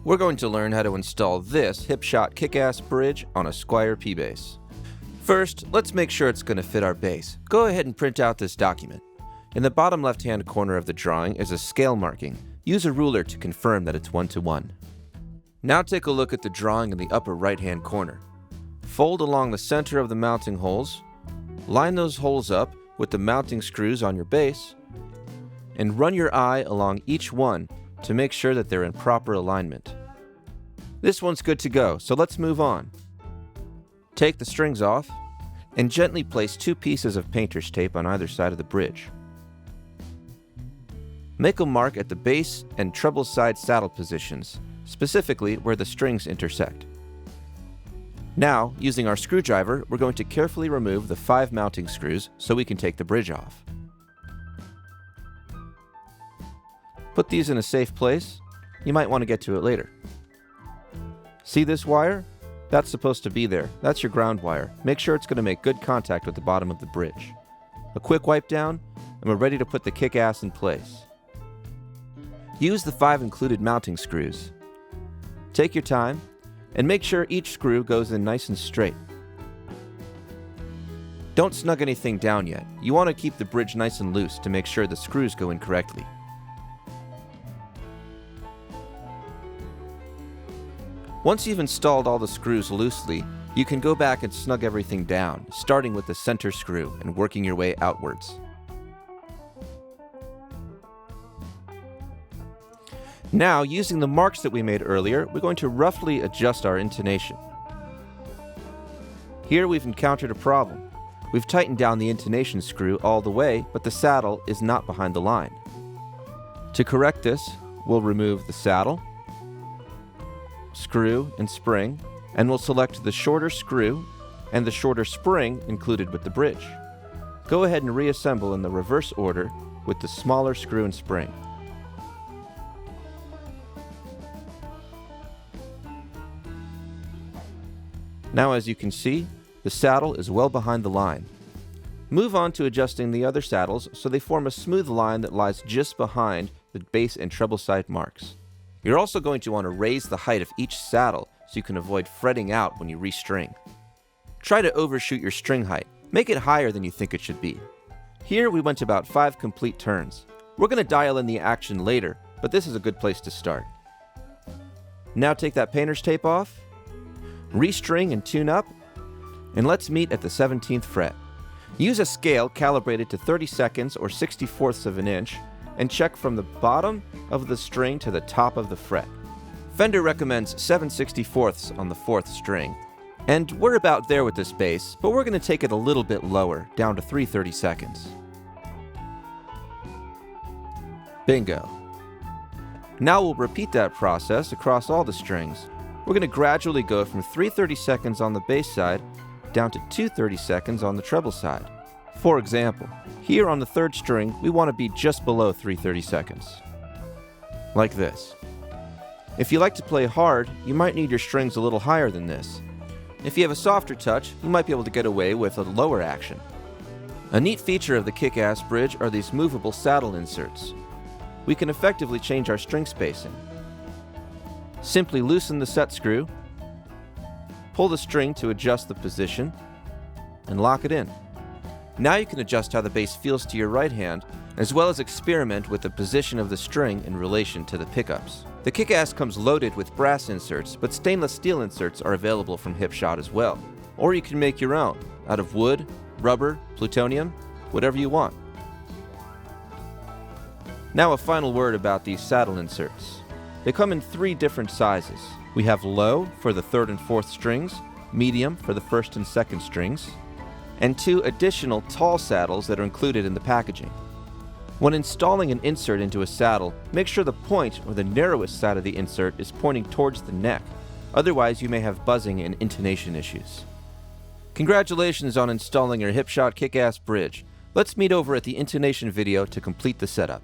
We're going to learn how to install this hip-shot kick-ass bridge on a Squier P-Bass. First, let's make sure it's going to fit our bass. Go ahead and print out this document. In the bottom left-hand corner of the drawing is a scale marking. Use a ruler to confirm that it's 1:1. Now take a look at the drawing in the upper right-hand corner. Fold along the center of the mounting holes, line those holes up with the mounting screws on your bass, and run your eye along each one to make sure that they're in proper alignment. This one's good to go, so let's move on. Take the strings off and gently place 2 pieces of painter's tape on either side of the bridge. Make a mark at the bass and treble side saddle positions, specifically where the strings intersect. Now, using our screwdriver, we're going to carefully remove the 5 mounting screws so we can take the bridge off. Put these in a safe place. You might want to get to it later. See this wire? That's supposed to be there. That's your ground wire. Make sure it's going to make good contact with the bottom of the bridge. A quick wipe down, and we're ready to put the kick-ass in place. Use the 5 included mounting screws. Take your time, and make sure each screw goes in nice and straight. Don't snug anything down yet. You want to keep the bridge nice and loose to make sure the screws go in correctly. Once you've installed all the screws loosely, you can go back and snug everything down, starting with the center screw and working your way outwards. Now, using the marks that we made earlier, we're going to roughly adjust our intonation. Here we've encountered a problem. We've tightened down the intonation screw all the way, but the saddle is not behind the line. To correct this, we'll remove the saddle, screw, and spring, and we'll select the shorter screw and the shorter spring included with the bridge. Go ahead and reassemble in the reverse order with the smaller screw and spring. Now, as you can see, the saddle is well behind the line. Move on to adjusting the other saddles so they form a smooth line that lies just behind the bass and treble side marks. You're also going to want to raise the height of each saddle so you can avoid fretting out when you restring. Try to overshoot your string height. Make it higher than you think it should be. Here we went about 5 complete turns. We're going to dial in the action later, but this is a good place to start. Now take that painter's tape off, restring and tune up, and let's meet at the 17th fret. Use a scale calibrated to 32nds or 64ths of an inch and check from the bottom of the string to the top of the fret. Fender recommends 7/64ths on the 4th string, and we're about there with this bass, but we're going to take it a little bit lower, down to 3/32nds. Bingo. Now we'll repeat that process across all the strings. We're going to gradually go from 3/32nds on the bass side down to 2/32nds on the treble side. For example, here on the 3rd string, we want to be just below 3/32nds. Like this. If you like to play hard, you might need your strings a little higher than this. If you have a softer touch, you might be able to get away with a lower action. A neat feature of the kick-ass bridge are these movable saddle inserts. We can effectively change our string spacing. Simply loosen the set screw, pull the string to adjust the position, and lock it in. Now you can adjust how the bass feels to your right hand, as well as experiment with the position of the string in relation to the pickups. The kick-ass comes loaded with brass inserts, but stainless steel inserts are available from Hipshot as well. Or you can make your own, out of wood, rubber, plutonium, whatever you want. Now a final word about these saddle inserts. They come in 3 different sizes. We have low for the 3rd and 4th strings, medium for the 1st and 2nd strings, and 2 additional tall saddles that are included in the packaging. When installing an insert into a saddle, make sure the point or the narrowest side of the insert is pointing towards the neck. Otherwise, you may have buzzing and intonation issues. Congratulations on installing your Hipshot kick-ass bridge. Let's meet over at the intonation video to complete the setup.